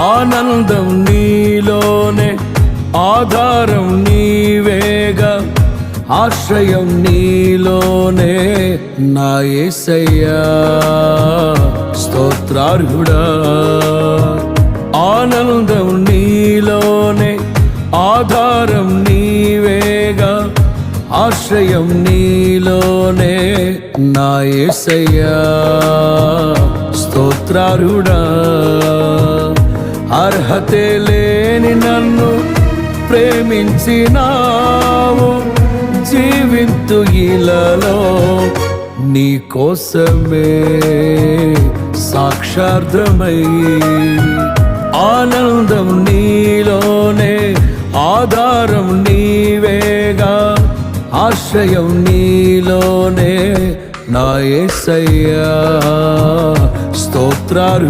ఆనందం నీలోనే, ఆధారం నీవేగా, ఆశ్రయం నీలోనే నా యేసయ్యా. స్తోత్రార్హుడా, ఆనందం నీలోనే, ఆధారం నీవేగా, ఆశ్రయం నీలోనే నా యేసయ్యా. స్తోత్రార్హుడా, అర్హతే లేని నన్ను ప్రేమించినావు, జీవింతు ఇలలో నీ కోసమే సాక్షార్థమై. ఆనందం నీలోనే, ఆధారం నీవేగా, ఆశ్రయం నీలోనే నా యేసయ్యా. స్తోత్రాలు